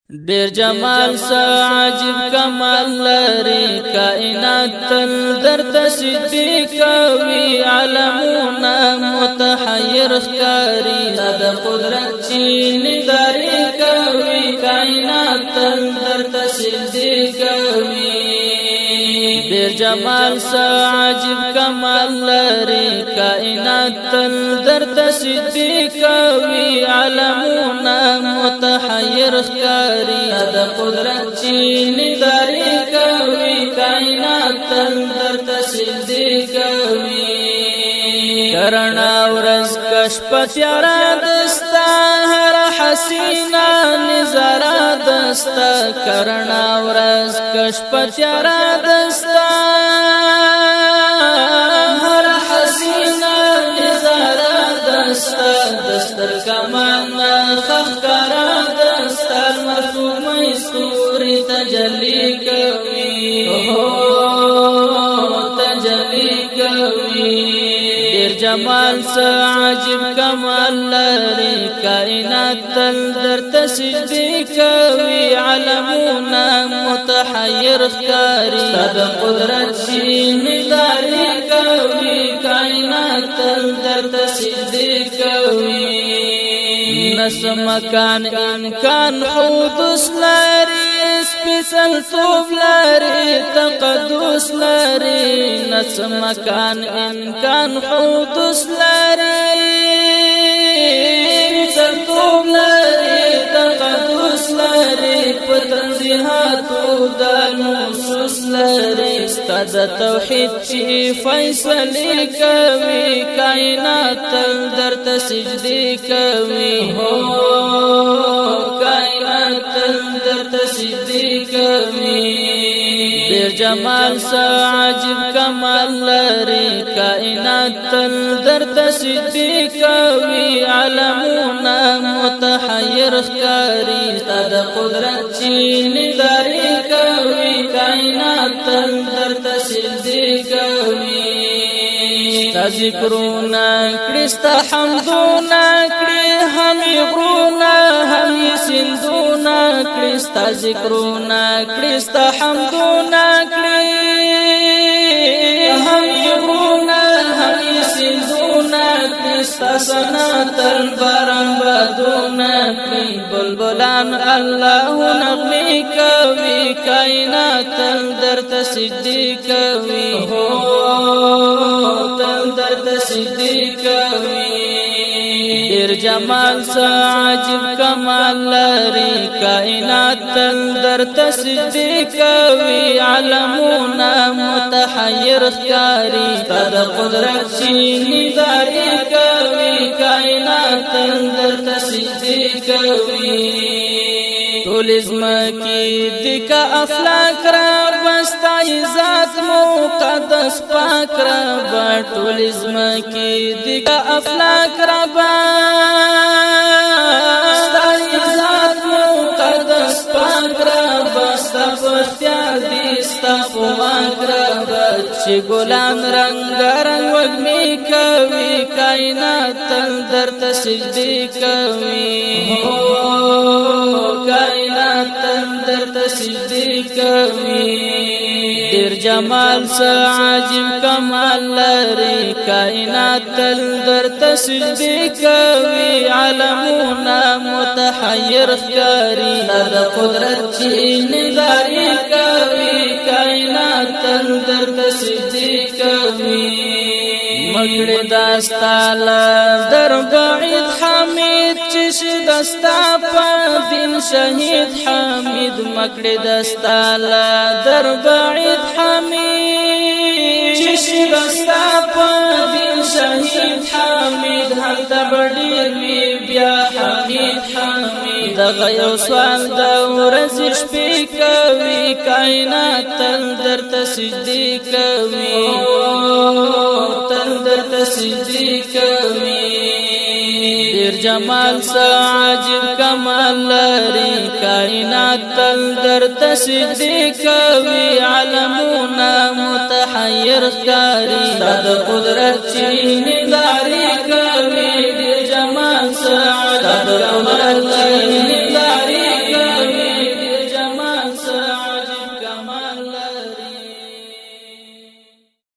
ډیر جمال سا عجب کمال لري کائنات تل درته سجدي کوي عالمونه متحیر ښکاري د قدرت چینی داری کوي کائنات تل درته سجدي کوي ډیر جمال سا عجب کمال لري کائنات تل درته سجدي کوي عالمونه متحیر ښکاري د قدرت چینی داری کوي کائنات تل درته سجدي کوي کرنا ورځ کشف تیارا دستا هر حسینا نظارا دستا کرنا ورځ کشف تیارا دستا هر حسینا نظارا دستا دستر کمانا خخکارا دستا مفهوم سوری تجلی کوي تجلی کوي جمال سا عجب کمال لري کائنات تل درته سجدي کوي عالمونه متحیر ښکاري د قدرت چینی داری کوي کائنات تل درته سجدي کوي نس مکان امکان حدوث لري سپیڅل توب لري تقدس لري نس مکان امکان حدوث لري سپیڅل توب لري تقدس لري پتنزیحاتو د نصوص لري ستاد توحید چې فیصله کوي کائنات تل درته سجدي کوي کائنات تل درته سجدي کوي ډیر جمال سا عجب کمال لري کائنات تل درته سجدي کوي عالمونه متحیر ښکاري د قدرت چینی داری کوي کائنات تل درته سجدي کوي ذکرونه کړي ستا حمدونه کړي هم غرونه هم سندونه کړي ستا ذکرونه کړي ستا حمدونه کړي هم غرونه هم سندونه کړي ستا ثنا تل باران بادونه کړي بلبلان الله نغمې کوي کائنات تل درته سجدي کوي درته سجدي کوي ډیر جمال سا عجب کمال لري کائنات تل درته سجدي کوي عالمونه متحیر ښکاري د قدرت چینی داری کوي کائنات تل درته سجدي کوي ټول زمکی دکا افلاک را بستای ذات مقدس پاک را ټول زمکی دکا افلاک را بستای ذات مقدس پاک را بستا پختیار دیستا پماک را چې ګلان رنگ رنگ وږمې کوي کائنات تل درته سجدي کوي کائنات تل درته سجدي کوي ډیر جمال سا عجب کمال لري کائنات تل درته سجدي کوي عالمونه متحیر ښکاري د قدرت چینی داری کوي کائنات تل درته سجدي کوي مکړه داستاله در بعید حمید چې دستا په دین شهید حمید مکړه داستاله در بعید حمید چې دستا په دین شهید حمید هل تبډیر وی بیا حمید حمید دغه یو سوال د ورځ شپې کوي کائنات تل درته سجدي کوي درته سجدي کوي ډیر جمال سا عجب کمال لري کائنات تل درته سجدي کوي عالمونه متحیر ښکاري د قدرت چینی داری کوي ډیر جمال سا عجب